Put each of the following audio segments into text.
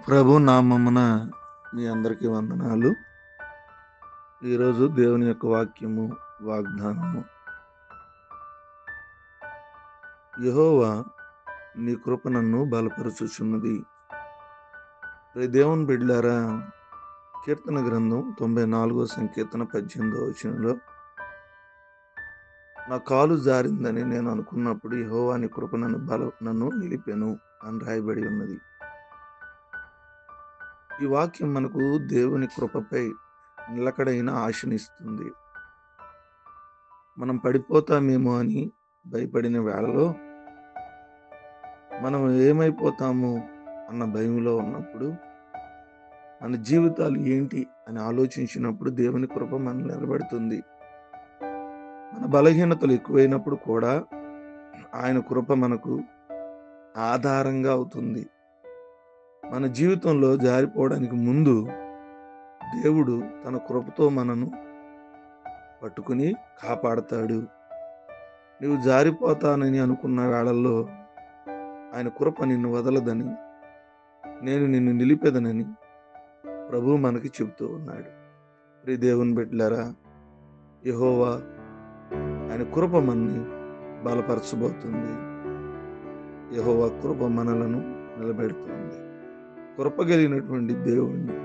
ప్రభు నామమున మీ అందరికీ వందనాలు. ఈరోజు దేవుని యొక్క వాక్యము, వాగ్దానము. యెహోవా నీ కృప నన్ను బలపరుచుచున్నది. దేవుని బిడ్డలారా, కీర్తన గ్రంథం 94 సంకీర్తన 18వ వచనంలో, నా కాలు జారిందని నేను అనుకున్నప్పుడు యెహోవా నీ కృప నన్ను నిలిపెను అని రాయబడి ఉన్నది. ఈ వాక్యం మనకు దేవుని కృపపై నిలకడైన ఆశనిస్తుంది. మనం పడిపోతామేమో అని భయపడిన వేళలో, మనం ఏమైపోతాము అన్న భయంలో ఉన్నప్పుడు, మన జీవితాలు ఏంటి అని ఆలోచించినప్పుడు దేవుని కృప మనల్ని నిలబెడుతుంది. మన బలహీనతలు ఎక్కువైనప్పుడు కూడా ఆయన కృప మనకు ఆధారంగా అవుతుంది. మన జీవితంలో జారిపోవడానికి ముందు దేవుడు తన కృపతో మనను పట్టుకుని కాపాడతాడు. నువ్వు జారిపోతానని అనుకున్న వేళల్లో ఆయన కృప నిన్ను వదలదని, నేను నిన్ను నిలిపెదనని ప్రభువు మనకి చెబుతూ ఉన్నాడు. ప్రియ దేవుని బిడ్డలారా, యెహోవా ఆయన కృప మనని బలపరచబోతుంది. యెహోవా కృప మనలను నిలబెడుతుంది. కృప కలిగినటువంటి దేవుణ్ణి,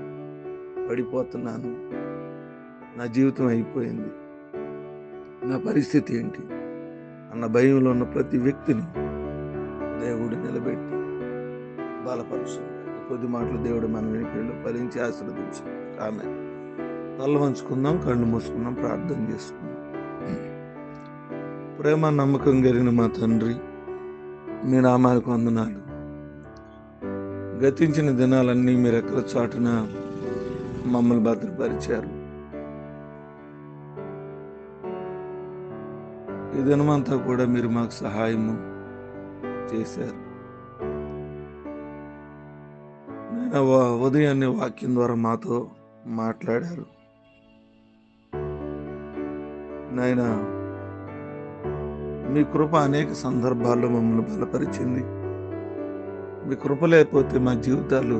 పడిపోతున్నాను, నా జీవితం అయిపోయింది, నా పరిస్థితి ఏంటి అన్న భయంలో ఉన్న ప్రతి వ్యక్తిని దేవుడు నిలబెట్టి బలపరుస్తుంది. కొద్ది మాటలు దేవుడు మన వెనుకల్లో ఫలించి ఆశీర్వదించు. ఆమె తల వంచుకుందాం, కళ్ళు మూసుకుందాం, ప్రార్థన చేసుకుందాం. ప్రేమ నమ్మకం కలిగిన మా తండ్రి, మీ నామానికి వందనాలు. గతించిన దినాలన్నీ మీరు ఎక్కడ చాటున మమ్మల్ని భద్రపరిచారు. ఈ దినమంతా కూడా మీరు మాకు సహాయము చేశారు. నేను ఉదయాన్నే వాక్యం ద్వారా మాతో మాట్లాడారు. నాయన, మీ కృప అనేక సందర్భాల్లో మమ్మల్ని బలపరిచింది. మీ కృప లేకపోతే మా జీవితాలు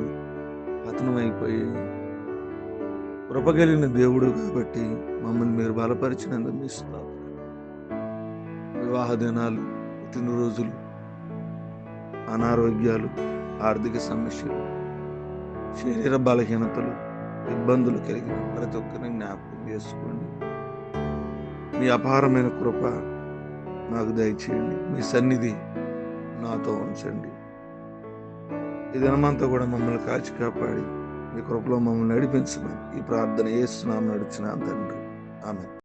పతనమైపోయాయి. కృప కలిగిన దేవుడు కాబట్టి మమ్మల్ని మీరు బలపరిచినందుకు మీ స్తోత్రం. వివాహ దినాలు, పుట్టినరోజులు, అనారోగ్యాలు, ఆర్థిక సమస్యలు, శరీర బలహీనతలు, ఇబ్బందులు కలిగిన ప్రతి ఒక్కరిని జ్ఞాపకం చేసుకోండి. మీ అపారమైన కృప నాకు దయచేయండి. మీ సన్నిధి నాతో ఉంచండి. ఈ దినమంతా కూడా మమ్మల్ని కాచి కాపాడి మీ కృపలో మమ్మల్ని నడిపించమని ఈ ప్రార్థన యేసు నామమున నడుచున్నాను తండ్రి. ఆమేన్.